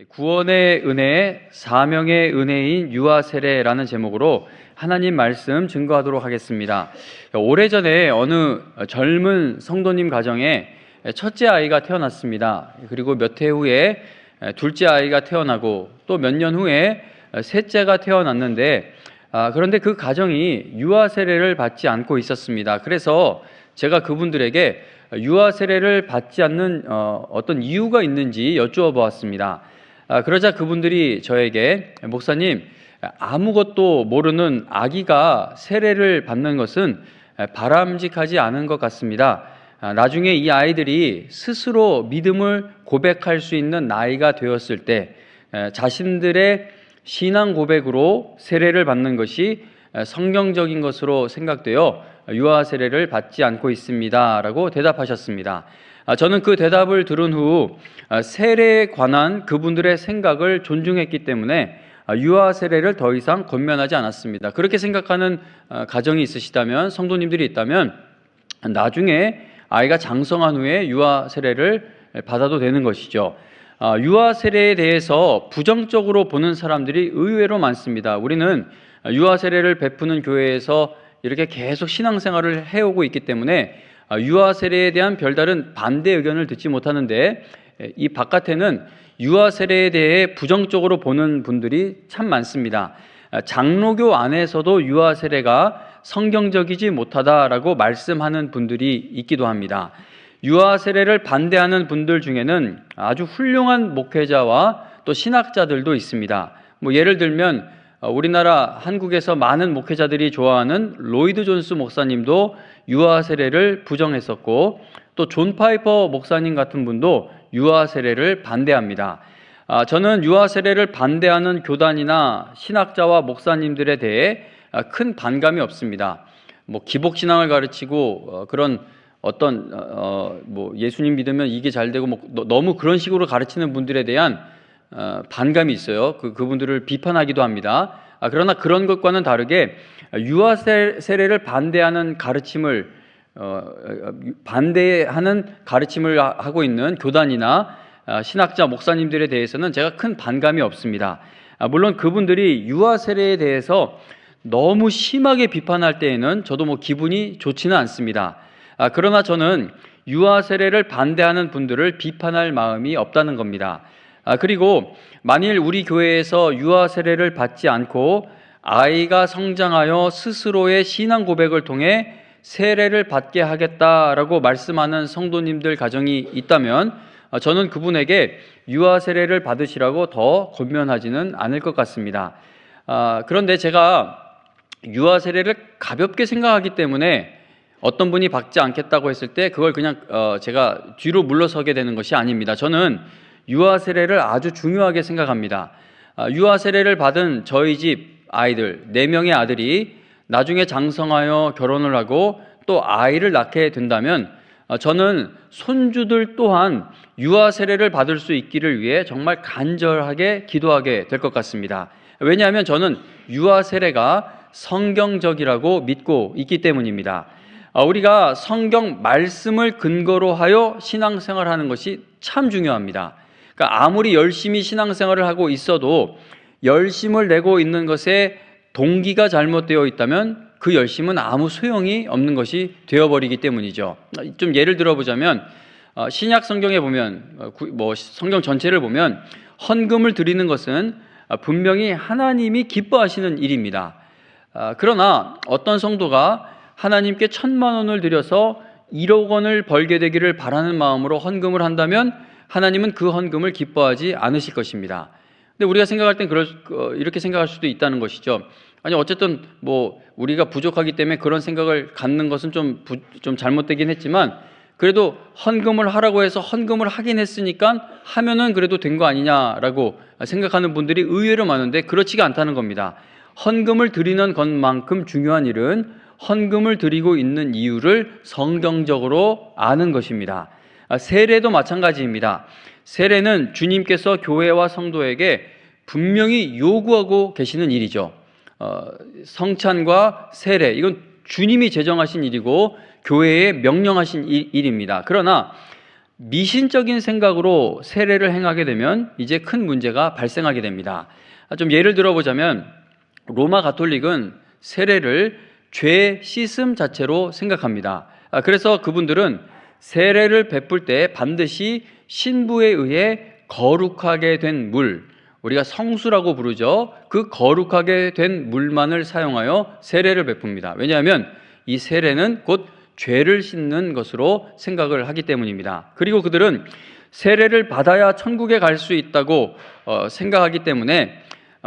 구원의 은혜, 사명의 은혜인 유아 세례라는 제목으로 하나님 말씀 증거하도록 하겠습니다. 오래전에 어느 젊은 성도님 가정에 첫째 아이가 태어났습니다. 그리고 몇 해 후에 둘째 아이가 태어나고 또 몇 년 후에 셋째가 태어났는데 그런데 그 가정이 유아 세례를 받지 않고 있었습니다. 그래서 제가 그분들에게 유아 세례를 받지 않는 어떤 이유가 있는지 여쭈어 보았습니다. 그러자 그분들이 저에게 목사님, 아무것도 모르는 아기가 세례를 받는 것은 바람직하지 않은 것 같습니다. 나중에 이 아이들이 스스로 믿음을 고백할 수 있는 나이가 되었을 때 자신들의 신앙 고백으로 세례를 받는 것이 성경적인 것으로 생각되어 유아 세례를 받지 않고 있습니다 라고 대답하셨습니다. 저는 그 대답을 들은 후 세례에 관한 그분들의 생각을 존중했기 때문에 유아 세례를 더 이상 권면하지 않았습니다. 그렇게 생각하는 가정이 있으시다면, 성도님들이 있다면 나중에 아이가 장성한 후에 유아 세례를 받아도 되는 것이죠. 유아 세례에 대해서 부정적으로 보는 사람들이 의외로 많습니다. 우리는 유아 세례를 베푸는 교회에서 이렇게 계속 신앙생활을 해오고 있기 때문에 유아 세례에 대한 별다른 반대 의견을 듣지 못하는데, 이 바깥에는 유아 세례에 대해 부정적으로 보는 분들이 참 많습니다. 장로교 안에서도 유아 세례가 성경적이지 못하다라고 말씀하는 분들이 있기도 합니다. 유아 세례를 반대하는 분들 중에는 아주 훌륭한 목회자와 또 신학자들도 있습니다. 예를 들면 우리나라 한국에서 많은 목회자들이 좋아하는 로이드 존스 목사님도 유아 세례를 부정했었고, 또 존 파이퍼 목사님 같은 분도 유아 세례를 반대합니다. 저는 유아 세례를 반대하는 교단이나 신학자와 목사님들에 대해 큰 반감이 없습니다. 기복신앙을 가르치고 그런 어떤 예수님 믿으면 이게 잘 되고 너무 그런 식으로 가르치는 분들에 대한 반감이 있어요. 그분들을 비판하기도 합니다. 그러나 그런 것과는 다르게 유아 세례를 반대하는 가르침을 하고 있는 교단이나 신학자 목사님들에 대해서는 제가 큰 반감이 없습니다. 물론 그분들이 유아 세례에 대해서 너무 심하게 비판할 때에는 저도 기분이 좋지는 않습니다. 그러나 저는 유아 세례를 반대하는 분들을 비판할 마음이 없다는 겁니다. 그리고 만일 우리 교회에서 유아 세례를 받지 않고 아이가 성장하여 스스로의 신앙 고백을 통해 세례를 받게 하겠다라고 말씀하는 성도님들 가정이 있다면 저는 그분에게 유아 세례를 받으시라고 더 권면하지는 않을 것 같습니다. 그런데 제가 유아 세례를 가볍게 생각하기 때문에 어떤 분이 받지 않겠다고 했을 때 그걸 그냥 제가 뒤로 물러서게 되는 것이 아닙니다. 저는 유아 세례를 아주 중요하게 생각합니다. 유아 세례를 받은 저희 집 아이들 4명의 아들이 나중에 장성하여 결혼을 하고 또 아이를 낳게 된다면 저는 손주들 또한 유아 세례를 받을 수 있기를 위해 정말 간절하게 기도하게 될 것 같습니다. 왜냐하면 저는 유아 세례가 성경적이라고 믿고 있기 때문입니다. 우리가 성경 말씀을 근거로 하여 신앙생활하는 것이 참 중요합니다. 그러니까 아무리 열심히 신앙생활을 하고 있어도 열심을 내고 있는 것에 동기가 잘못되어 있다면 그 열심은 아무 소용이 없는 것이 되어버리기 때문이죠. 좀 예를 들어보자면 신약 성경에 보면 성경 전체를 보면 헌금을 드리는 것은 분명히 하나님이 기뻐하시는 일입니다. 그러나 어떤 성도가 하나님께 1,000만 원을 드려서 1억 원을 벌게 되기를 바라는 마음으로 헌금을 한다면 하나님은 그 헌금을 기뻐하지 않으실 것입니다. 근데 우리가 생각할 땐 이렇게 생각할 수도 있다는 것이죠. 아니 어쨌든 우리가 부족하기 때문에 그런 생각을 갖는 것은 좀 잘못되긴 했지만 그래도 헌금을 하라고 해서 헌금을 하긴 했으니까 하면은 그래도 된 거 아니냐라고 생각하는 분들이 의외로 많은데 그렇지가 않다는 겁니다. 헌금을 드리는 것만큼 중요한 일은 헌금을 드리고 있는 이유를 성경적으로 아는 것입니다. 세례도 마찬가지입니다. 세례는 주님께서 교회와 성도에게 분명히 요구하고 계시는 일이죠. 성찬과 세례, 이건 주님이 제정하신 일이고 교회에 명령하신 일입니다. 그러나 미신적인 생각으로 세례를 행하게 되면 이제 큰 문제가 발생하게 됩니다. 좀 예를 들어보자면 로마 가톨릭은 세례를 죄 씻음 자체로 생각합니다. 그래서 그분들은 세례를 베풀 때 반드시 신부에 의해 거룩하게 된 물, 우리가 성수라고 부르죠. 그 거룩하게 된 물만을 사용하여 세례를 베풉니다. 왜냐하면 이 세례는 곧 죄를 씻는 것으로 생각을 하기 때문입니다. 그리고 그들은 세례를 받아야 천국에 갈 수 있다고 생각하기 때문에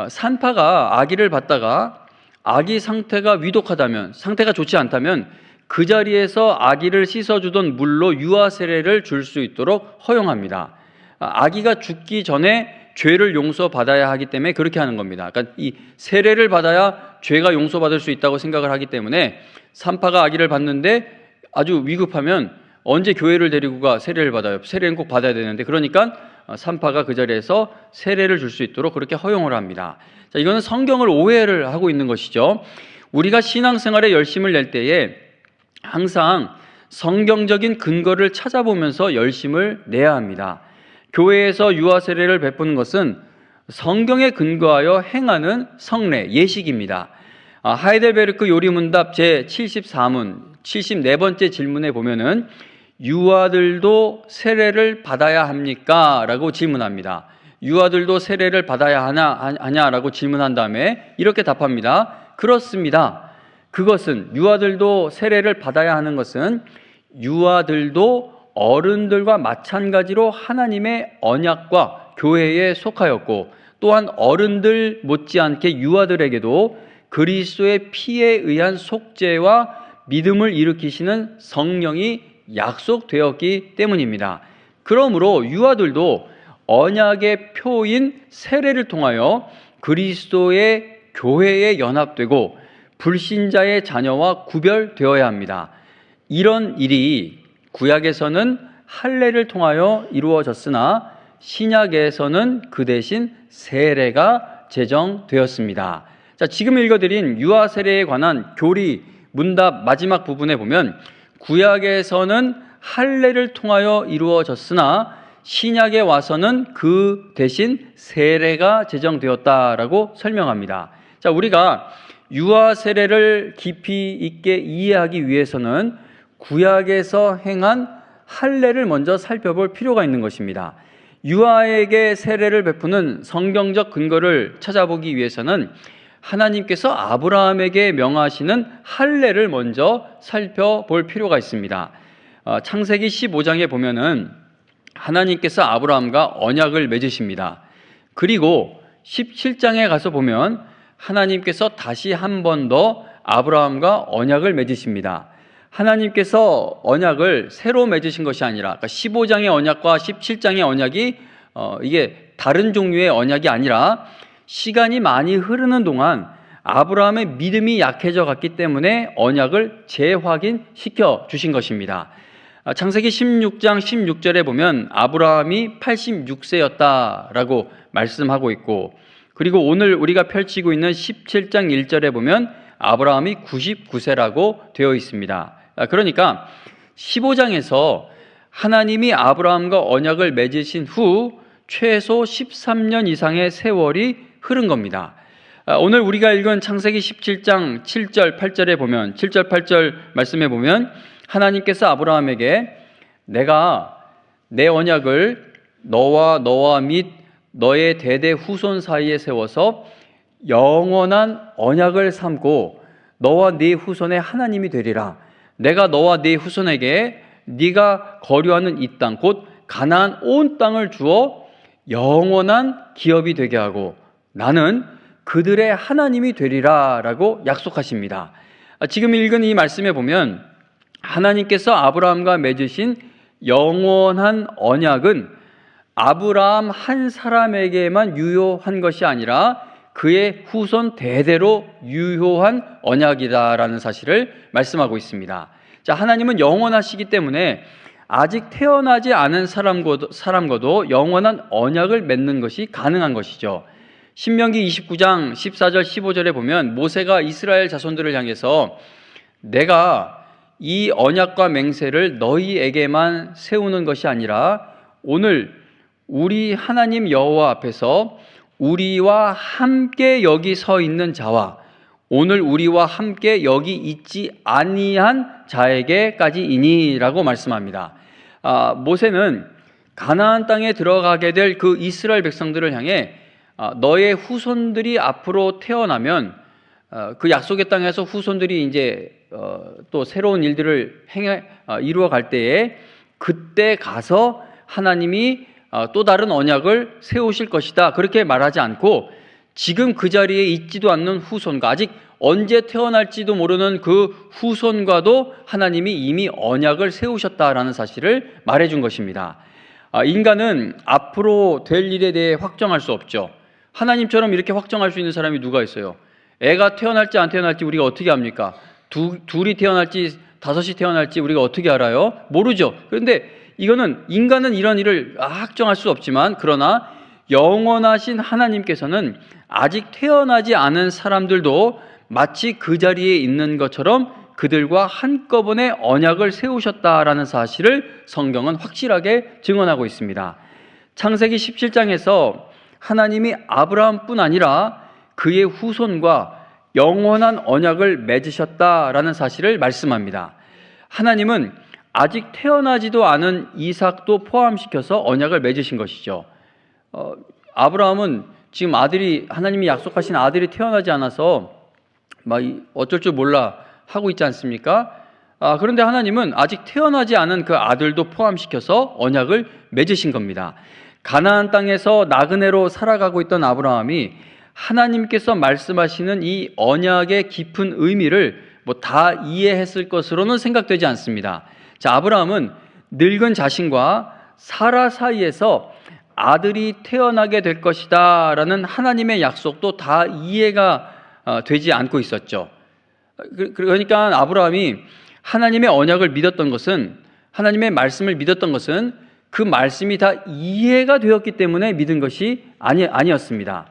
산파가 아기를 받다가 아기 상태가 위독하다면, 상태가 좋지 않다면 그 자리에서 아기를 씻어주던 물로 유아 세례를 줄 수 있도록 허용합니다. 아기가 죽기 전에 죄를 용서받아야 하기 때문에 그렇게 하는 겁니다. 그러니까 이 세례를 받아야 죄가 용서받을 수 있다고 생각을 하기 때문에 산파가 아기를 받는데 아주 위급하면 언제 교회를 데리고 가 세례를 받아요? 세례는 꼭 받아야 되는데, 그러니까 산파가 그 자리에서 세례를 줄 수 있도록 그렇게 허용을 합니다. 자, 이거는 성경을 오해를 하고 있는 것이죠. 우리가 신앙생활에 열심을 낼 때에 항상 성경적인 근거를 찾아보면서 열심을 내야 합니다. 교회에서 유아 세례를 베푸는 것은 성경에 근거하여 행하는 성례, 예식입니다. 하이델베르크 요리문답 제74문 74번째 질문에 보면은 유아들도 세례를 받아야 합니까? 라고 질문합니다. 유아들도 세례를 받아야 하냐라고 질문한 다음에 이렇게 답합니다. 그렇습니다. 그것은 유아들도 세례를 받아야 하는 것은 유아들도 어른들과 마찬가지로 하나님의 언약과 교회에 속하였고, 또한 어른들 못지않게 유아들에게도 그리스도의 피에 의한 속죄와 믿음을 일으키시는 성령이 약속되었기 때문입니다. 그러므로 유아들도 언약의 표인 세례를 통하여 그리스도의 교회에 연합되고 불신자의 자녀와 구별되어야 합니다. 이런 일이 구약에서는 할례를 통하여 이루어졌으나 신약에서는 그 대신 세례가 제정되었습니다. 자, 지금 읽어드린 유아 세례에 관한 교리 문답 마지막 부분에 보면 구약에서는 할례를 통하여 이루어졌으나 신약에 와서는 그 대신 세례가 제정되었다라고 설명합니다. 자, 우리가 유아 세례를 깊이 있게 이해하기 위해서는 구약에서 행한 할례를 먼저 살펴볼 필요가 있는 것입니다. 유아에게 세례를 베푸는 성경적 근거를 찾아보기 위해서는 하나님께서 아브라함에게 명하시는 할례를 먼저 살펴볼 필요가 있습니다. 창세기 15장에 보면은 하나님께서 아브라함과 언약을 맺으십니다. 그리고 17장에 가서 보면 하나님께서 다시 한 번 더 아브라함과 언약을 맺으십니다. 하나님께서 언약을 새로 맺으신 것이 아니라, 그러니까 15장의 언약과 17장의 언약이 이게 다른 종류의 언약이 아니라 시간이 많이 흐르는 동안 아브라함의 믿음이 약해져 갔기 때문에 언약을 재확인시켜 주신 것입니다. 창세기 16장 16절에 보면 아브라함이 86세였다라고 말씀하고 있고, 그리고 오늘 우리가 펼치고 있는 17장 1절에 보면 아브라함이 99세라고 되어 있습니다. 그러니까 15장에서 하나님이 아브라함과 언약을 맺으신 후 최소 13년 이상의 세월이 흐른 겁니다. 오늘 우리가 읽은 창세기 17장 7절 8절에 보면 7절 8절 말씀에 보면 하나님께서 아브라함에게 내가 내 언약을 너와 및 너의 대대 후손 사이에 세워서 영원한 언약을 삼고 너와 네 후손의 하나님이 되리라. 내가 너와 네 후손에게 네가 거류하는 이 땅 곧 가나안 온 땅을 주어 영원한 기업이 되게 하고 나는 그들의 하나님이 되리라 라고 약속하십니다. 지금 읽은 이 말씀에 보면 하나님께서 아브라함과 맺으신 영원한 언약은 아브라함 한 사람에게만 유효한 것이 아니라 그의 후손 대대로 유효한 언약이다라는 사실을 말씀하고 있습니다. 자, 하나님은 영원하시기 때문에 아직 태어나지 않은 사람과도 영원한 언약을 맺는 것이 가능한 것이죠. 신명기 29장 14절 15절에 보면 모세가 이스라엘 자손들을 향해서 내가 이 언약과 맹세를 너희에게만 세우는 것이 아니라 오늘 우리 하나님 여호와 앞에서 우리와 함께 여기 서 있는 자와 오늘 우리와 함께 여기 있지 아니한 자에게까지이니라고 말씀합니다. 모세는 가나안 땅에 들어가게 될 그 이스라엘 백성들을 향해 너의 후손들이 앞으로 태어나면 그 약속의 땅에서 후손들이 이제 또 새로운 일들을 이루어 갈 때에 그때 가서 하나님이 또 다른 언약을 세우실 것이다, 그렇게 말하지 않고 지금 그 자리에 있지도 않는 후손과 아직 언제 태어날지도 모르는 그 후손과도 하나님이 이미 언약을 세우셨다라는 사실을 말해준 것입니다. 인간은 앞으로 될 일에 대해 확정할 수 없죠. 하나님처럼 이렇게 확정할 수 있는 사람이 누가 있어요? 애가 태어날지 안 태어날지 우리가 어떻게 합니까? 둘이 태어날지 다섯이 태어날지 우리가 어떻게 알아요? 모르죠. 그런데 인간은 이런 일을 확정할 수 없지만, 그러나 영원하신 하나님께서는 아직 태어나지 않은 사람들도 마치 그 자리에 있는 것처럼 그들과 한꺼번에 언약을 세우셨다라는 사실을 성경은 확실하게 증언하고 있습니다. 창세기 17장에서 하나님이 아브라함뿐 아니라 그의 후손과 영원한 언약을 맺으셨다라는 사실을 말씀합니다. 하나님은 아직 태어나지도 않은 이삭도 포함시켜서 언약을 맺으신 것이죠. 아브라함은 지금 하나님이 약속하신 아들이 태어나지 않아서 어쩔 줄 몰라 하고 있지 않습니까? 그런데 하나님은 아직 태어나지 않은 그 아들도 포함시켜서 언약을 맺으신 겁니다. 가나안 땅에서 나그네로 살아가고 있던 아브라함이 하나님께서 말씀하시는 이 언약의 깊은 의미를 다 이해했을 것으로는 생각되지 않습니다. 자, 아브라함은 늙은 자신과 사라 사이에서 아들이 태어나게 될 것이다 라는 하나님의 약속도 다 이해가 되지 않고 있었죠. 그러니까 아브라함이 하나님의 언약을 믿었던 것은, 하나님의 말씀을 믿었던 것은 그 말씀이 다 이해가 되었기 때문에 믿은 것이 아니었습니다.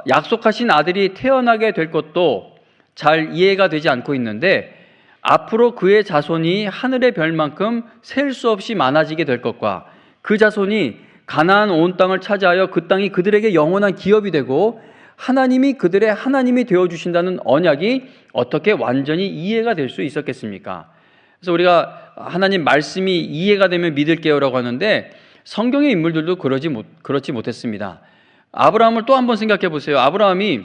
약속하신 아들이 태어나게 될 것도 잘 이해가 되지 않고 있는데, 앞으로 그의 자손이 하늘의 별만큼 셀 수 없이 많아지게 될 것과 그 자손이 가나안 온 땅을 차지하여 그 땅이 그들에게 영원한 기업이 되고 하나님이 그들의 하나님이 되어주신다는 언약이 어떻게 완전히 이해가 될 수 있었겠습니까? 그래서 우리가 하나님 말씀이 이해가 되면 믿을게요라고 하는데 성경의 인물들도 그렇지 못했습니다. 아브라함을 또 한번 생각해 보세요. 아브라함이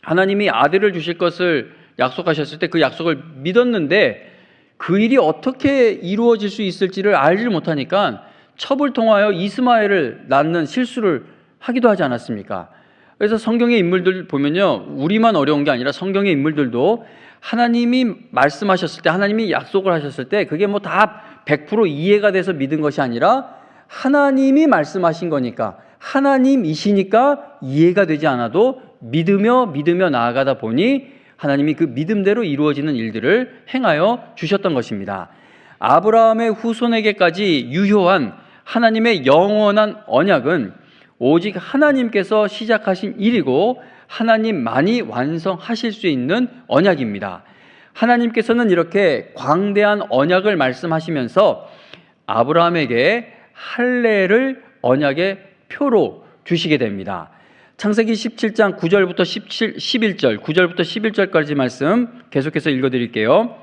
하나님이 아들을 주실 것을 약속하셨을 때 그 약속을 믿었는데 그 일이 어떻게 이루어질 수 있을지를 알지 못하니까 첩을 통하여 이스마엘을 낳는 실수를 하기도 하지 않았습니까? 그래서 성경의 인물들 보면요, 우리만 어려운 게 아니라 성경의 인물들도 하나님이 말씀하셨을 때, 하나님이 약속을 하셨을 때 그게 다 100% 이해가 돼서 믿은 것이 아니라 하나님이 말씀하신 거니까, 하나님이시니까 이해가 되지 않아도 믿으며 나아가다 보니 하나님이 그 믿음대로 이루어지는 일들을 행하여 주셨던 것입니다. 아브라함의 후손에게까지 유효한 하나님의 영원한 언약은 오직 하나님께서 시작하신 일이고 하나님만이 완성하실 수 있는 언약입니다. 하나님께서는 이렇게 광대한 언약을 말씀하시면서 아브라함에게 할례를 언약의 표로 주시게 됩니다. 창세기 17장 9절부터 11절, 9절부터 11절까지 말씀 계속해서 읽어드릴게요.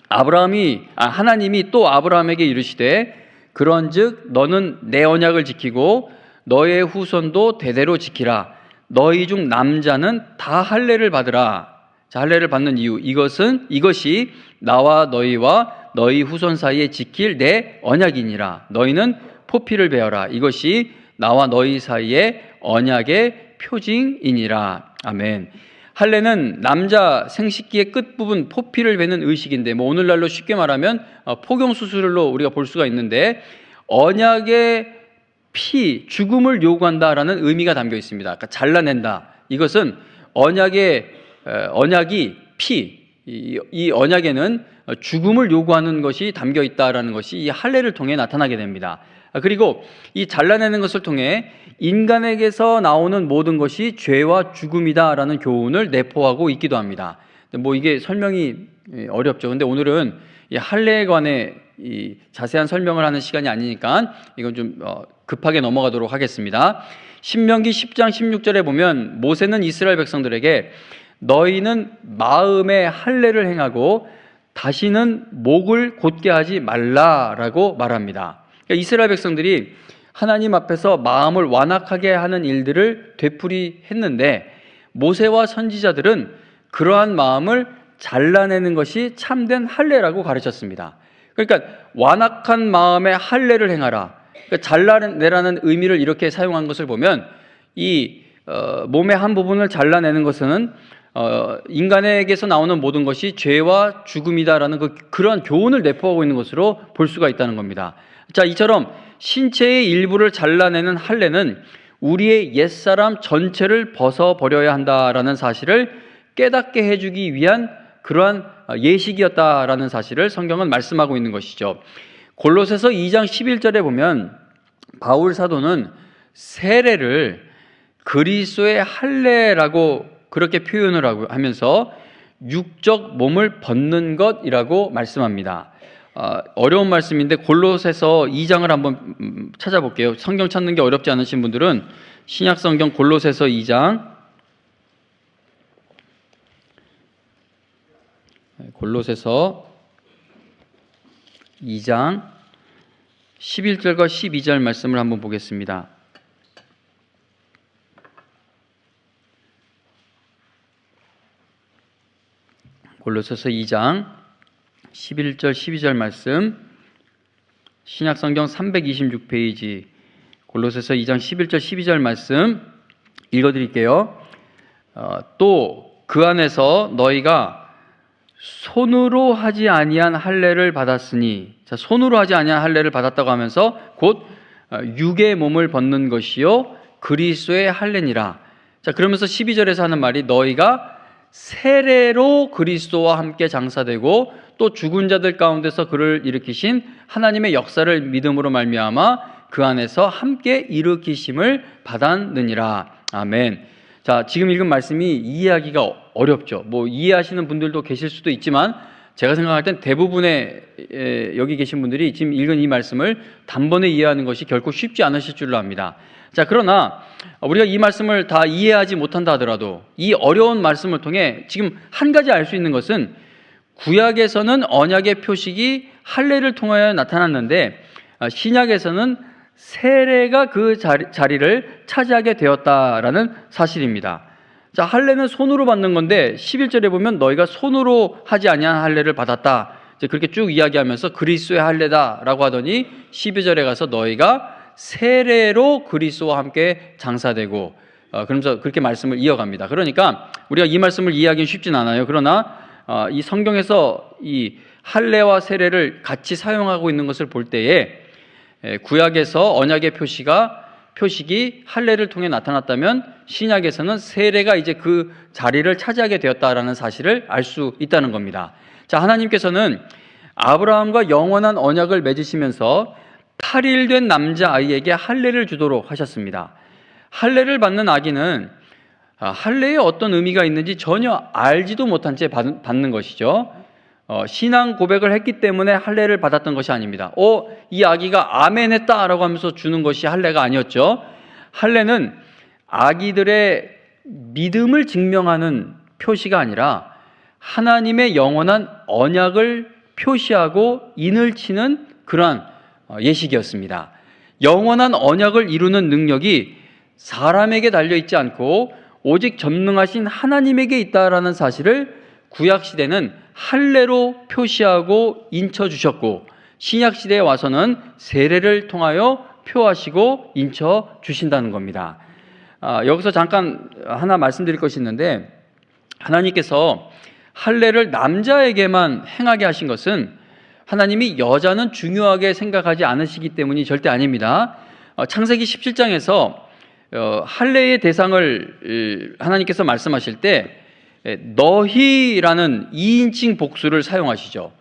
하나님이 또 아브라함에게 이르시되 그런즉 너는 내 언약을 지키고 너의 후손도 대대로 지키라. 너희 중 남자는 다 할례를 받으라. 자, 할례를 받는 이유, 이것이 나와 너희와 너희 후손 사이에 지킬 내 언약이니라. 너희는 포피를 베어라. 이것이 나와 너희 사이에 언약의 표징이니라. 아멘. 할례는 남자 생식기의 끝부분 포피를 베는 의식인데, 오늘날로 쉽게 말하면 포경수술로 우리가 볼 수가 있는데, 언약의 죽음을 요구한다라는 의미가 담겨 있습니다. 그러니까 잘라낸다. 이것은 언약이 이 언약에는 죽음을 요구하는 것이 담겨 있다라는 것이 이 할례를 통해 나타나게 됩니다. 그리고 이 잘라내는 것을 통해 인간에게서 나오는 모든 것이 죄와 죽음이다라는 교훈을 내포하고 있기도 합니다. 이게 설명이 어렵죠. 근데 오늘은 이 할례에 관해 이 자세한 설명을 하는 시간이 아니니까 이건 좀 급하게 넘어가도록 하겠습니다. 신명기 10장 16절에 보면 모세는 이스라엘 백성들에게 너희는 마음에 할례를 행하고 다시는 목을 곧게 하지 말라라고 말합니다. 그러니까 이스라엘 백성들이 하나님 앞에서 마음을 완악하게 하는 일들을 되풀이했는데 모세와 선지자들은 그러한 마음을 잘라내는 것이 참된 할례라고 가르쳤습니다. 그러니까 완악한 마음에 할례를 행하라. 그러니까 잘라내라는 의미를 이렇게 사용한 것을 보면 이 몸의 한 부분을 잘라내는 것은 인간에게서 나오는 모든 것이 죄와 죽음이다라는 그러한 교훈을 내포하고 있는 것으로 볼 수가 있다는 겁니다. 자, 이처럼 신체의 일부를 잘라내는 할례는 우리의 옛사람 전체를 벗어버려야 한다라는 사실을 깨닫게 해주기 위한 그러한 예식이었다라는 사실을 성경은 말씀하고 있는 것이죠. 골로새서 2장 11절에 보면 바울 사도는 세례를 그리스도의 할례라고 그렇게 표현을 하면서 육적 몸을 벗는 것이라고 말씀합니다. 어려운 말씀인데 골로새서 2장을 한번 찾아볼게요. 성경 찾는 게 어렵지 않으신 분들은 신약 성경 골로새서 2장 골로새서 2장 11절과 12절 말씀을 한번 보겠습니다. 골로새서 2장 11절 12절 말씀, 신약성경 326페이지 골로새서 2장 11절 12절 말씀 읽어드릴게요. 또 그 안에서 너희가 손으로 하지 아니한 할례를 받았으니, 자, 손으로 하지 아니한 할례를 받았다고 하면서 곧 육의 몸을 벗는 것이요 그리스도의 할례니라. 자, 그러면서 12절에서 하는 말이 너희가 세례로 그리스도와 함께 장사되고 또 죽은 자들 가운데서 그를 일으키신 하나님의 역사를 믿음으로 말미암아 그 안에서 함께 일으키심을 받았느니라. 아멘. 자, 지금 읽은 말씀이 이해하기가 어렵죠. 뭐 이해하시는 분들도 계실 수도 있지만 제가 생각할 땐 대부분의 여기 계신 분들이 지금 읽은 이 말씀을 단번에 이해하는 것이 결코 쉽지 않으실 줄로 압니다. 자, 그러나 우리가 이 말씀을 다 이해하지 못한다 하더라도 이 어려운 말씀을 통해 지금 한 가지 알 수 있는 것은 구약에서는 언약의 표식이 할례를 통하여 나타났는데 신약에서는 세례가 그 자리를 차지하게 되었다라는 사실입니다. 자, 할례는 손으로 받는 건데 11절에 보면 너희가 손으로 하지 아니한 할례를 받았다. 이제 그렇게 쭉 이야기하면서 그리스도의 할례다라고 하더니 12절에 가서 너희가 세례로 그리스도와 함께 장사되고 그러면서 그렇게 말씀을 이어갑니다. 그러니까 우리가 이 말씀을 이해하기는 쉽진 않아요. 그러나 이 성경에서 이 할례와 세례를 같이 사용하고 있는 것을 볼 때에 구약에서 언약의 표식이 할례를 통해 나타났다면 신약에서는 세례가 이제 그 자리를 차지하게 되었다라는 사실을 알 수 있다는 겁니다. 자, 하나님께서는 아브라함과 영원한 언약을 맺으시면서 8일 된 남자아이에게 할례를 주도록 하셨습니다. 할례를 받는 아기는 할례에 어떤 의미가 있는지 전혀 알지도 못한 채 받는 것이죠. 신앙 고백을 했기 때문에 할례를 받았던 것이 아닙니다. 이 아기가 아멘 했다라고 하면서 주는 것이 할례가 아니었죠. 할례는 아기들의 믿음을 증명하는 표시가 아니라 하나님의 영원한 언약을 표시하고 인을 치는 그러한 예식이었습니다. 영원한 언약을 이루는 능력이 사람에게 달려있지 않고 오직 전능하신 하나님에게 있다라는 사실을 구약시대는 할례로 표시하고 인쳐주셨고 신약시대에 와서는 세례를 통하여 표하시고 인쳐주신다는 겁니다. 여기서 잠깐 하나 말씀드릴 것이 있는데 하나님께서 할례를 남자에게만 행하게 하신 것은 하나님이 여자는 중요하게 생각하지 않으시기 때문이 절대 아닙니다. 창세기 17장에서 할례의 대상을 하나님께서 말씀하실 때 너희라는 2인칭 복수를 사용하시죠.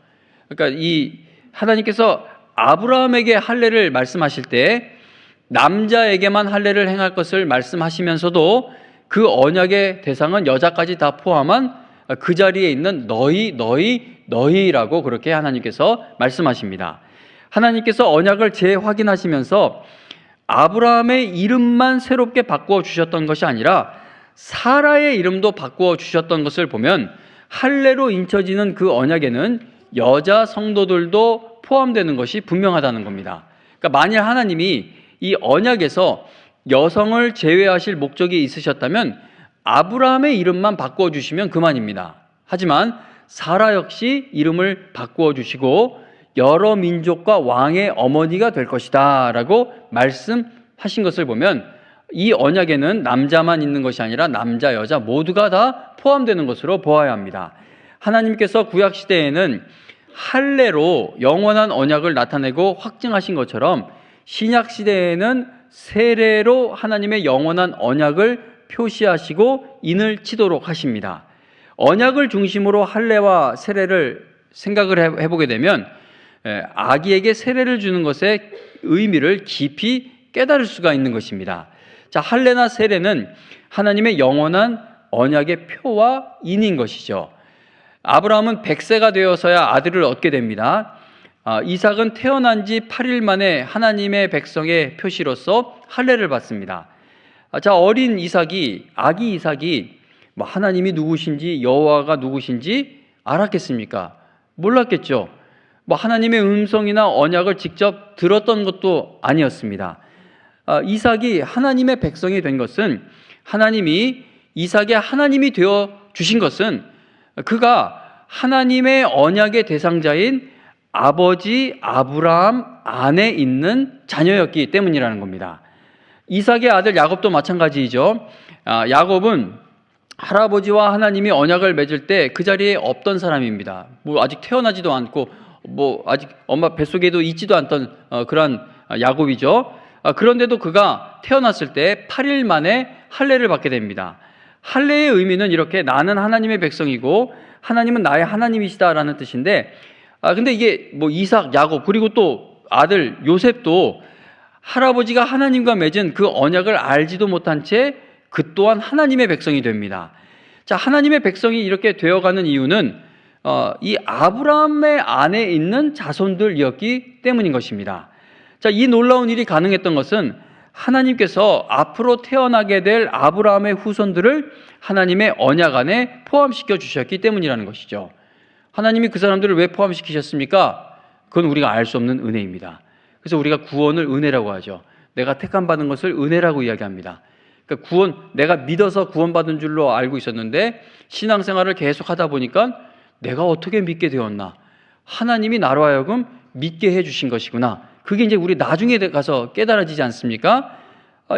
그러니까 이 하나님께서 아브라함에게 할례를 말씀하실 때 남자에게만 할례를 행할 것을 말씀하시면서도 그 언약의 대상은 여자까지 다 포함한 그 자리에 있는 너희 너희라고 그렇게 하나님께서 말씀하십니다. 하나님께서 언약을 재확인하시면서 아브라함의 이름만 새롭게 바꾸어 주셨던 것이 아니라 사라의 이름도 바꾸어 주셨던 것을 보면 할례로 인쳐지는 그 언약에는 여자 성도들도 포함되는 것이 분명하다는 겁니다. 그러니까 만일 하나님이 이 언약에서 여성을 제외하실 목적이 있으셨다면 아브라함의 이름만 바꾸어 주시면 그만입니다. 하지만 사라 역시 이름을 바꾸어 주시고 여러 민족과 왕의 어머니가 될 것이다 라고 말씀하신 것을 보면 이 언약에는 남자만 있는 것이 아니라 남자, 여자 모두가 다 포함되는 것으로 보아야 합니다. 하나님께서 구약시대에는 할례로 영원한 언약을 나타내고 확증하신 것처럼 신약시대에는 세례로 하나님의 영원한 언약을 표시하시고 인을 치도록 하십니다. 언약을 중심으로 할례와 세례를 생각을 해보게 되면 아기에게 세례를 주는 것의 의미를 깊이 깨달을 수가 있는 것입니다. 자, 할례나 세례는 하나님의 영원한 언약의 표와 인인 것이죠. 아브라함은 100세가 되어서야 아들을 얻게 됩니다. 이삭은 태어난 지 8일 만에 하나님의 백성의 표시로서 할례를 받습니다. 자, 어린 이삭이, 아기 이삭이 하나님이 누구신지 여호와가 누구신지 알았겠습니까? 몰랐겠죠. 하나님의 음성이나 언약을 직접 들었던 것도 아니었습니다. 이삭이 하나님의 백성이 된 것은 하나님이 이삭의 하나님이 되어 주신 것은 그가 하나님의 언약의 대상자인 아버지 아브라함 안에 있는 자녀였기 때문이라는 겁니다. 이삭의 아들 야곱도 마찬가지이죠. 야곱은 할아버지와 하나님이 언약을 맺을 때 그 자리에 없던 사람입니다. 아직 태어나지도 않고 아직 엄마 뱃속에도 있지도 않던 그러한 야곱이죠. 그런데도 그가 태어났을 때 8일 만에 할례를 받게 됩니다. 할례의 의미는 이렇게 나는 하나님의 백성이고 하나님은 나의 하나님이시다라는 뜻인데, 근데 이게 이삭, 야곱 그리고 또 아들 요셉도 할아버지가 하나님과 맺은 그 언약을 알지도 못한 채 그 또한 하나님의 백성이 됩니다. 자, 하나님의 백성이 이렇게 되어가는 이유는 이 아브라함의 안에 있는 자손들이었기 때문인 것입니다. 자, 이 놀라운 일이 가능했던 것은 하나님께서 앞으로 태어나게 될 아브라함의 후손들을 하나님의 언약 안에 포함시켜 주셨기 때문이라는 것이죠. 하나님이 그 사람들을 왜 포함시키셨습니까? 그건 우리가 알 수 없는 은혜입니다. 그래서 우리가 구원을 은혜라고 하죠. 내가 택함 받은 것을 은혜라고 이야기합니다. 그러니까 내가 믿어서 구원받은 줄로 알고 있었는데 신앙생활을 계속 하다 보니까 내가 어떻게 믿게 되었나? 하나님이 나로 하여금 믿게 해주신 것이구나. 그게 이제 우리 나중에 가서 깨달아지지 않습니까?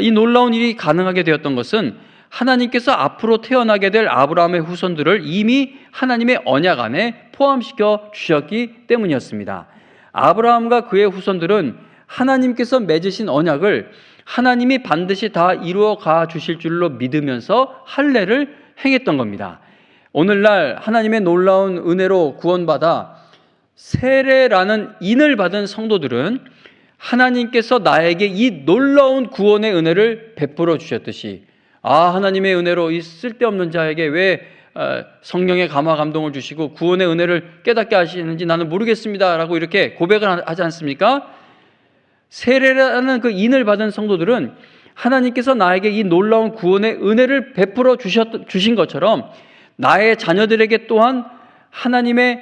이 놀라운 일이 가능하게 되었던 것은 하나님께서 앞으로 태어나게 될 아브라함의 후손들을 이미 하나님의 언약 안에 포함시켜 주셨기 때문이었습니다. 아브라함과 그의 후손들은 하나님께서 맺으신 언약을 하나님이 반드시 다 이루어 가 주실 줄로 믿으면서 할례를 행했던 겁니다. 오늘날 하나님의 놀라운 은혜로 구원받아 세례라는 인을 받은 성도들은 하나님께서 나에게 이 놀라운 구원의 은혜를 베풀어 주셨듯이 하나님의 은혜로 이 쓸데없는 자에게 왜 성령의 감화 감동을 주시고 구원의 은혜를 깨닫게 하시는지 나는 모르겠습니다 라고 이렇게 고백을 하지 않습니까? 세례라는 그 인을 받은 성도들은 하나님께서 나에게 이 놀라운 구원의 은혜를 베풀어 주신 것처럼 나의 자녀들에게 또한 하나님의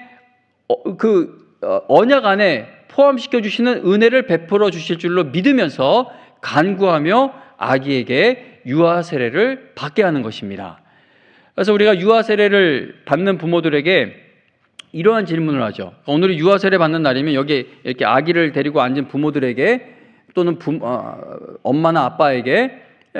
언약 안에 포함시켜 주시는 은혜를 베풀어 주실 줄로 믿으면서 간구하며 아기에게 유아 세례를 받게 하는 것입니다. 그래서 우리가 유아 세례를 받는 부모들에게 이러한 질문을 하죠. 오늘이 유아 세례 받는 날이면 여기 이렇게 아기를 데리고 앉은 부모들에게 또는 엄마나 아빠에게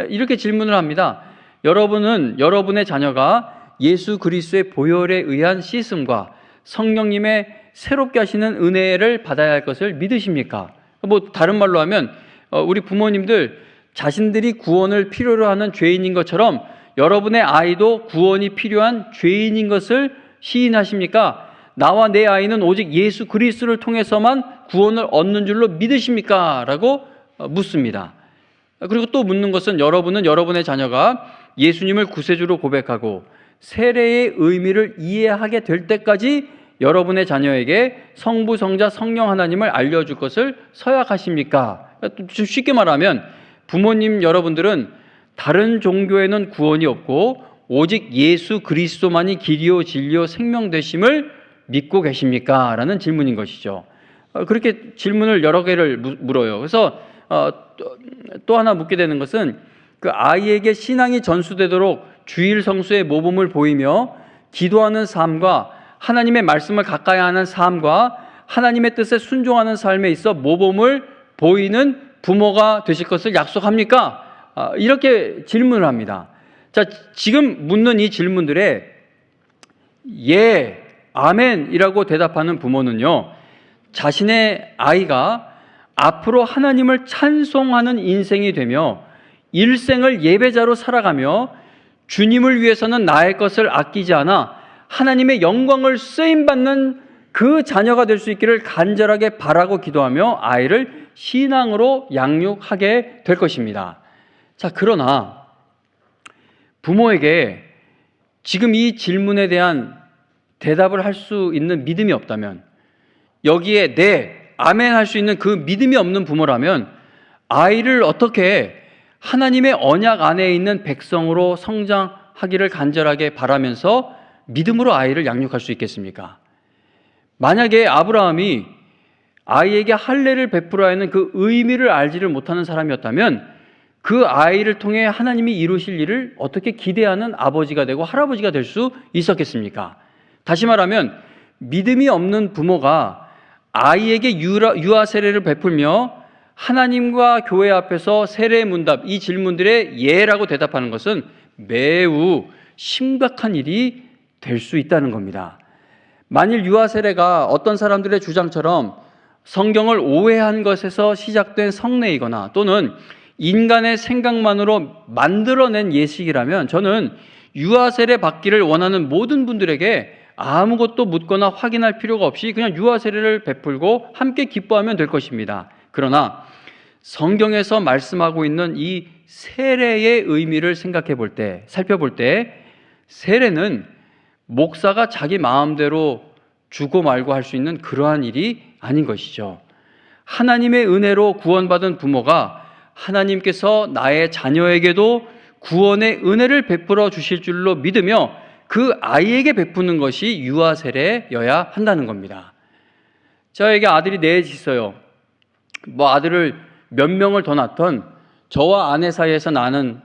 이렇게 질문을 합니다. 여러분은 여러분의 자녀가 예수 그리스도의 보혈에 의한 씻음과 성령님의 새롭게 하시는 은혜를 받아야 할 것을 믿으십니까? 다른 말로 하면 우리 부모님들 자신들이 구원을 필요로 하는 죄인인 것처럼 여러분의 아이도 구원이 필요한 죄인인 것을 시인하십니까? 나와 내 아이는 오직 예수 그리스도를 통해서만 구원을 얻는 줄로 믿으십니까? 라고 묻습니다. 그리고 또 묻는 것은 여러분은 여러분의 자녀가 예수님을 구세주로 고백하고 세례의 의미를 이해하게 될 때까지 여러분의 자녀에게 성부, 성자, 성령 하나님을 알려줄 것을 서약하십니까? 좀 쉽게 말하면 부모님 여러분들은 다른 종교에는 구원이 없고 오직 예수 그리스도만이 길이요 진리요 생명 되심을 믿고 계십니까? 라는 질문인 것이죠. 그렇게 질문을 여러 개를 물어요. 그래서 또 하나 묻게 되는 것은 그 아이에게 신앙이 전수되도록 주일 성수의 모범을 보이며 기도하는 삶과 하나님의 말씀을 가까이 하는 삶과 하나님의 뜻에 순종하는 삶에 있어 모범을 보이는 부모가 되실 것을 약속합니까? 이렇게 질문을 합니다. 자, 지금 묻는 이 질문들에 예, 아멘이라고 대답하는 부모는요, 자신의 아이가 앞으로 하나님을 찬송하는 인생이 되며 일생을 예배자로 살아가며 주님을 위해서는 나의 것을 아끼지 않아 하나님의 영광을 쓰임받는 그 자녀가 될 수 있기를 간절하게 바라고 기도하며 아이를 신앙으로 양육하게 될 것입니다. 자, 그러나 부모에게 지금 이 질문에 대한 대답을 할 수 있는 믿음이 없다면, 여기에 네, 아멘 할 수 있는 그 믿음이 없는 부모라면 아이를 어떻게 하나님의 언약 안에 있는 백성으로 성장하기를 간절하게 바라면서 믿음으로 아이를 양육할 수 있겠습니까? 만약에 아브라함이 아이에게 할례를 베풀어야 하는 그 의미를 알지를 못하는 사람이었다면 그 아이를 통해 하나님이 이루실 일을 어떻게 기대하는 아버지가 되고 할아버지가 될 수 있었겠습니까? 다시 말하면 믿음이 없는 부모가 아이에게 유아 세례를 베풀며 하나님과 교회 앞에서 세례 문답, 이 질문들에 예라고 대답하는 것은 매우 심각한 일이 될 수 있다는 겁니다. 만일 유아 세례가 어떤 사람들의 주장처럼 성경을 오해한 것에서 시작된 성례이거나 또는 인간의 생각만으로 만들어낸 예식이라면 저는 유아 세례 받기를 원하는 모든 분들에게 아무것도 묻거나 확인할 필요가 없이 그냥 유아 세례를 베풀고 함께 기뻐하면 될 것입니다. 그러나 성경에서 말씀하고 있는 이 세례의 의미를 살펴볼 때 세례는 목사가 자기 마음대로 주고 말고 할 수 있는 그러한 일이 아닌 것이죠. 하나님의 은혜로 구원받은 부모가 하나님께서 나의 자녀에게도 구원의 은혜를 베풀어 주실 줄로 믿으며 그 아이에게 베푸는 것이 유아 세례여야 한다는 겁니다. 저에게 아들이 넷 있어요. 아들을 몇 명을 더 낳던 저와 아내 사이에서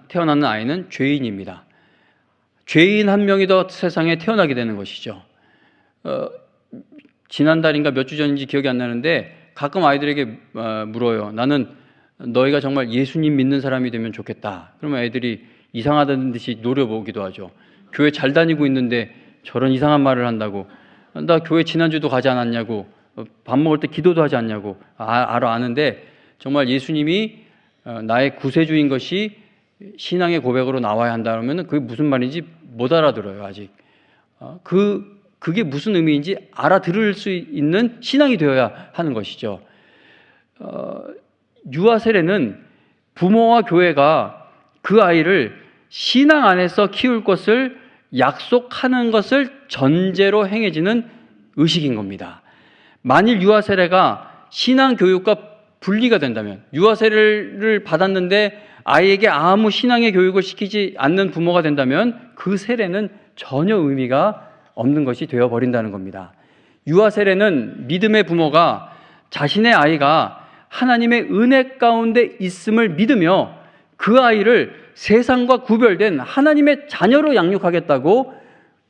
태어나는 아이는 죄인입니다. 죄인 한 명이 더 세상에 태어나게 되는 것이죠. 지난달인가 몇 주 전인지 기억이 안 나는데 가끔 아이들에게 물어요. 나는 너희가 정말 예수님 믿는 사람이 되면 좋겠다. 그러면 애들이 이상하다는 듯이 노려보기도 하죠. 교회 잘 다니고 있는데 저런 이상한 말을 한다고. 나 교회 지난주도 가지 않았냐고. 밥 먹을 때 기도도 하지 않냐고. 아는데 정말 예수님이 나의 구세주인 것이 신앙의 고백으로 나와야 한다 그러면 그게 무슨 말인지 못 알아들어요, 아직. 그게 무슨 의미인지 알아들을 수 있는 신앙이 되어야 하는 것이죠. 유아 세례는 부모와 교회가 그 아이를 신앙 안에서 키울 것을 약속하는 것을 전제로 행해지는 의식인 겁니다. 만일 유아 세례가 신앙 교육과 분리가 된다면, 유아 세례를 받았는데 아이에게 아무 신앙의 교육을 시키지 않는 부모가 된다면 그 세례는 전혀 의미가 없는 것이 되어버린다는 겁니다. 유아 세례는 믿음의 부모가 자신의 아이가 하나님의 은혜 가운데 있음을 믿으며 그 아이를 세상과 구별된 하나님의 자녀로 양육하겠다고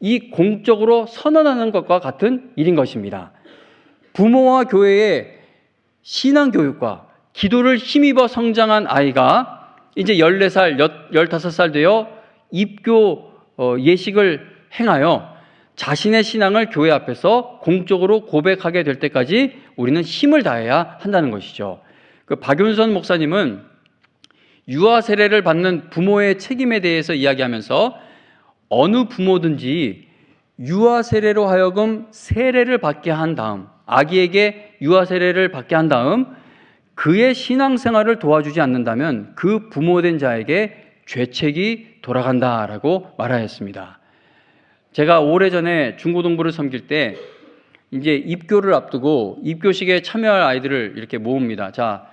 이 공적으로 선언하는 것과 같은 일인 것입니다. 부모와 교회의 신앙교육과 기도를 힘입어 성장한 아이가 이제 14살, 15살 되어 입교 예식을 행하여 자신의 신앙을 교회 앞에서 공적으로 고백하게 될 때까지 우리는 힘을 다해야 한다는 것이죠. 그 박윤선 목사님은 유아 세례를 받는 부모의 책임에 대해서 이야기하면서 어느 부모든지 유아 세례로 하여금 세례를 받게 한 다음, 아기에게 유아 세례를 받게 한 다음 그의 신앙생활을 도와주지 않는다면 그 부모된 자에게 죄책이 돌아간다라고 말하였습니다. 제가 오래전에 중고등부를 섬길 때 이제 입교를 앞두고 입교식에 참여할 아이들을 이렇게 모읍니다. 자,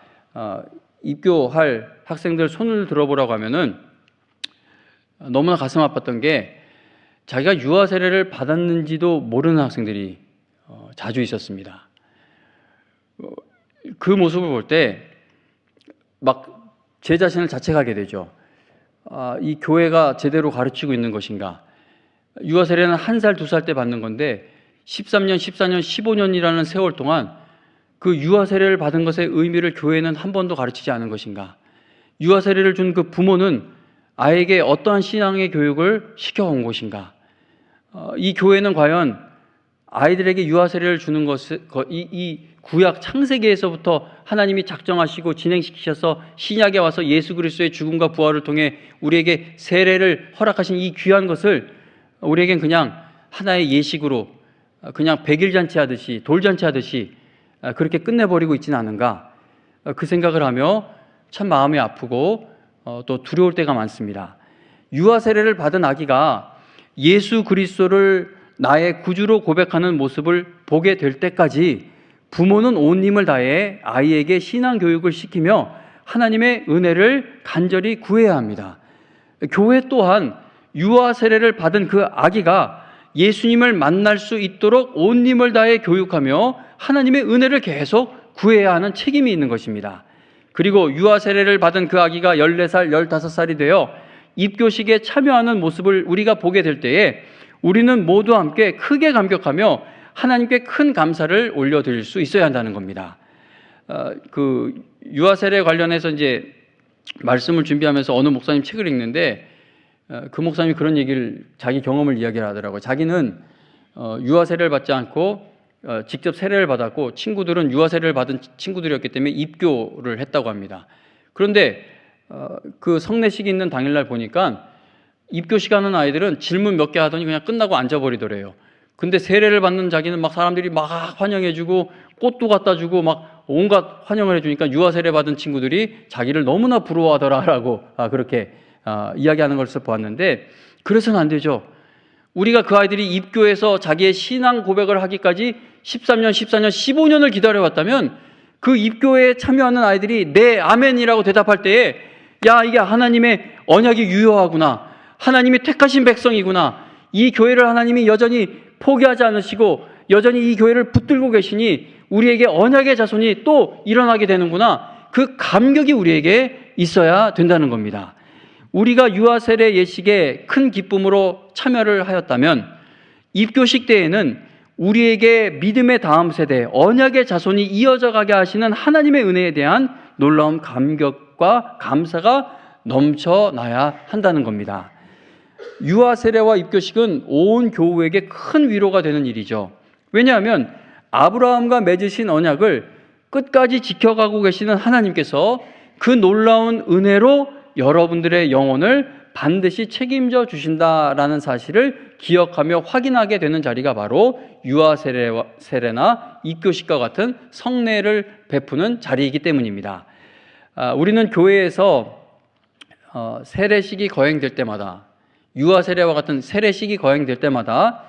입교할 학생들 손을 들어보라고 하면은 너무나 가슴 아팠던 게 자기가 유아 세례를 받았는지도 모르는 학생들이 자주 있었습니다. 그 모습을 볼 때 막 제 자신을 자책하게 되죠. 이 교회가 제대로 가르치고 있는 것인가? 유아 세례는 1살, 2살 때 받는 건데 13년, 14년, 15년이라는 세월 동안 그 유아 세례를 받은 것의 의미를 교회는 한 번도 가르치지 않은 것인가? 유아 세례를 준 그 부모는 아이에게 어떠한 신앙의 교육을 시켜온 것인가? 이 교회는 과연 아이들에게 유아 세례를 주는 것을 이 구약 창세기에서부터 하나님이 작정하시고 진행시키셔서 신약에 와서 예수 그리스도의 죽음과 부활을 통해 우리에게 세례를 허락하신 이 귀한 것을 우리에겐 그냥 하나의 예식으로 그냥 백일잔치 하듯이 돌잔치 하듯이 그렇게 끝내버리고 있지는 않은가, 그 생각을 하며 참 마음이 아프고 또 두려울 때가 많습니다. 유아 세례를 받은 아기가 예수 그리스도를 나의 구주로 고백하는 모습을 보게 될 때까지 부모는 온 힘을 다해 아이에게 신앙 교육을 시키며 하나님의 은혜를 간절히 구해야 합니다. 교회 또한 유아 세례를 받은 그 아기가 예수님을 만날 수 있도록 온 힘을 다해 교육하며 하나님의 은혜를 계속 구해야 하는 책임이 있는 것입니다. 그리고 유아 세례를 받은 그 아기가 14살, 15살이 되어 입교식에 참여하는 모습을 우리가 보게 될 때에 우리는 모두 함께 크게 감격하며 하나님께 큰 감사를 올려드릴 수 있어야 한다는 겁니다. 그 유아 세례 관련해서 이제 말씀을 준비하면서 어느 목사님 책을 읽는데 그 목사님이 그런 얘기를, 자기 경험을 이야기를 하더라고요. 자기는 유아 세례를 받지 않고 직접 세례를 받았고 친구들은 유아 세례를 받은 친구들이었기 때문에 입교를 했다고 합니다. 그런데 그 성례식이 있는 당일날 보니까 입교식 하는 아이들은 질문 몇 개 하더니 그냥 끝나고 앉아버리더래요. 근데 세례를 받는 자기는 막 사람들이 막 환영해주고 꽃도 갖다 주고 막 온갖 환영을 해주니까 유아 세례 받은 친구들이 자기를 너무나 부러워하더라라고 그렇게 이야기하는 것을 보았는데, 그래서는 안 되죠. 우리가 그 아이들이 입교해서 자기의 신앙 고백을 하기까지 13년, 14년, 15년을 기다려왔다면 그 입교에 참여하는 아이들이 네, 아멘이라고 대답할 때에 야, 이게 하나님의 언약이 유효하구나, 하나님이 택하신 백성이구나, 이 교회를 하나님이 여전히 포기하지 않으시고 여전히 이 교회를 붙들고 계시니 우리에게 언약의 자손이 또 일어나게 되는구나, 그 감격이 우리에게 있어야 된다는 겁니다. 우리가 유아 세례 예식에 큰 기쁨으로 참여를 하였다면 입교식 때에는 우리에게 믿음의 다음 세대, 언약의 자손이 이어져 가게 하시는 하나님의 은혜에 대한 놀라운 감격과 감사가 넘쳐나야 한다는 겁니다. 유아 세례와 입교식은 온 교우에게 큰 위로가 되는 일이죠. 왜냐하면 아브라함과 맺으신 언약을 끝까지 지켜가고 계시는 하나님께서 그 놀라운 은혜로 여러분들의 영혼을 반드시 책임져 주신다라는 사실을 기억하며 확인하게 되는 자리가 바로 유아 세례나 입교식과 같은 성례를 베푸는 자리이기 때문입니다. 우리는 교회에서 세례식이 거행될 때마다, 유아 세례와 같은 세례식이 거행될 때마다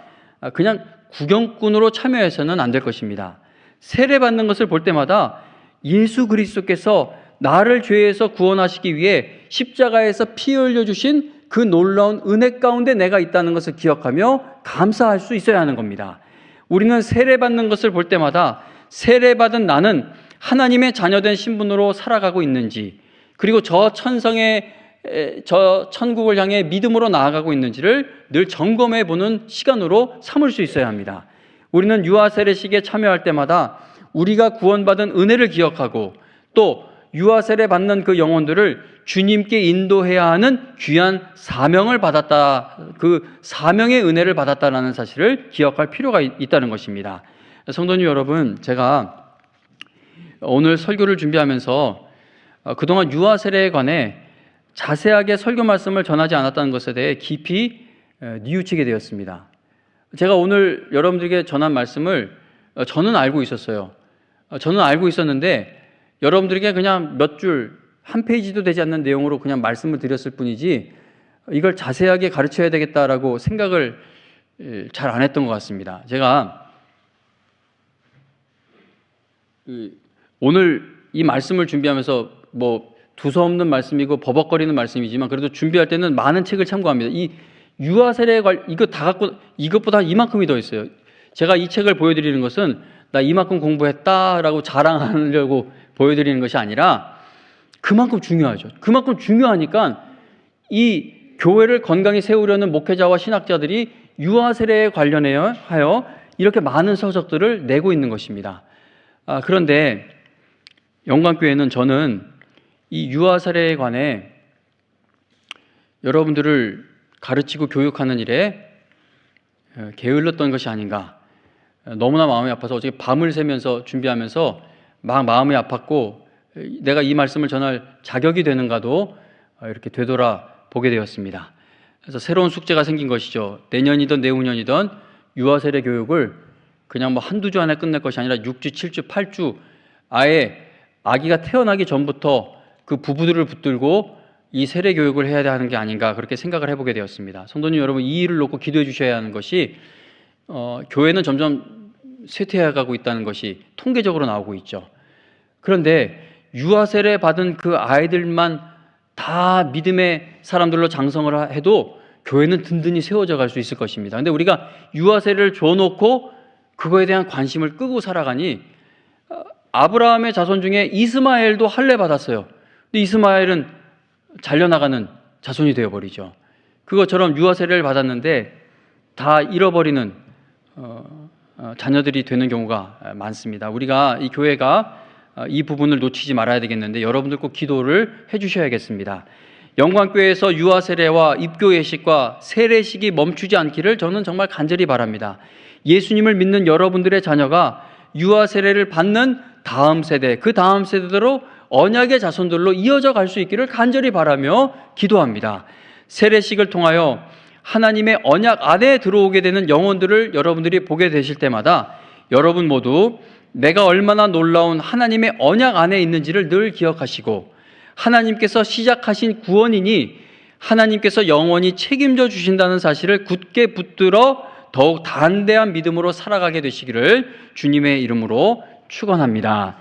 그냥 구경꾼으로 참여해서는 안 될 것입니다. 세례받는 것을 볼 때마다 예수 그리스도께서 나를 죄에서 구원하시기 위해 십자가에서 피 흘려주신 그 놀라운 은혜 가운데 내가 있다는 것을 기억하며 감사할 수 있어야 하는 겁니다. 우리는 세례받는 것을 볼 때마다 세례받은 나는 하나님의 자녀된 신분으로 살아가고 있는지, 그리고 저 천국을 향해 믿음으로 나아가고 있는지를 늘 점검해 보는 시간으로 삼을 수 있어야 합니다. 우리는 유아 세례식에 참여할 때마다 우리가 구원받은 은혜를 기억하고 또 유아 세례 받는 그 영혼들을 주님께 인도해야 하는 귀한 사명을 받았다, 그 사명의 은혜를 받았다라는 사실을 기억할 필요가 있다는 것입니다. 성도님 여러분, 제가 오늘 설교를 준비하면서 그동안 유아 세례에 관해 자세하게 설교 말씀을 전하지 않았다는 것에 대해 깊이 뉘우치게 되었습니다. 제가 오늘 여러분들에게 전한 말씀을 저는 알고 있었어요. 저는 알고 있었는데 여러분들에게 그냥 몇 줄, 한 페이지도 되지 않는 내용으로 그냥 말씀을 드렸을 뿐이지 이걸 자세하게 가르쳐야 되겠다라고 생각을 잘 안 했던 것 같습니다. 제가 오늘 이 말씀을 준비하면서 뭐 두서없는 말씀이고 버벅거리는 말씀이지만 그래도 준비할 때는 많은 책을 참고합니다. 이 유아 세례 이거 다 갖고 이것보다 이만큼이 더 있어요. 제가 이 책을 보여드리는 것은 나 이만큼 공부했다라고 자랑하려고 보여드리는 것이 아니라 그만큼 중요하죠. 그만큼 중요하니까 이 교회를 건강히 세우려는 목회자와 신학자들이 유아 세례에 관련하여 이렇게 많은 서적들을 내고 있는 것입니다. 그런데 영광교회는 저는 이 유아 세례에 관해 여러분들을 가르치고 교육하는 일에 게을렀던 것이 아닌가. 너무나 마음이 아파서 어저께 밤을 새면서 준비하면서 막 마음이 아팠고 내가 이 말씀을 전할 자격이 되는가도 이렇게 되돌아보게 되었습니다. 그래서 새로운 숙제가 생긴 것이죠. 내년이든 내후년이든 유아 세례 교육을 그냥 뭐 한두 주 안에 끝낼 것이 아니라 6주, 7주, 8주 아예 아기가 태어나기 전부터 그 부부들을 붙들고 이 세례 교육을 해야 하는 게 아닌가 그렇게 생각을 해보게 되었습니다. 성도님 여러분, 이 일을 놓고 기도해 주셔야 하는 것이 교회는 점점 쇠퇴해가고 있다는 것이 통계적으로 나오고 있죠. 그런데 유아 세례 받은 그 아이들만 다 믿음의 사람들로 장성을 해도 교회는 든든히 세워져 갈 수 있을 것입니다. 근데 우리가 유아 세례를 줘놓고 그거에 대한 관심을 끄고 살아가니 아브라함의 자손 중에 이스마엘도 할례 받았어요. 근데 이스마엘은 잘려나가는 자손이 되어버리죠. 그것처럼 유아 세례를 받았는데 다 잃어버리는 자녀들이 되는 경우가 많습니다. 우리가 이 교회가 이 부분을 놓치지 말아야 되겠는데 여러분들 꼭 기도를 해주셔야겠습니다. 영광교회에서 유아 세례와 입교 예식과 세례식이 멈추지 않기를 저는 정말 간절히 바랍니다. 예수님을 믿는 여러분들의 자녀가 유아 세례를 받는 다음 세대, 그 다음 세대대로 언약의 자손들로 이어져 갈 수 있기를 간절히 바라며 기도합니다. 세례식을 통하여 하나님의 언약 안에 들어오게 되는 영혼들을 여러분들이 보게 되실 때마다 여러분 모두 내가 얼마나 놀라운 하나님의 언약 안에 있는지를 늘 기억하시고 하나님께서 시작하신 구원이니 하나님께서 영원히 책임져 주신다는 사실을 굳게 붙들어 더욱 담대한 믿음으로 살아가게 되시기를 주님의 이름으로 축원합니다.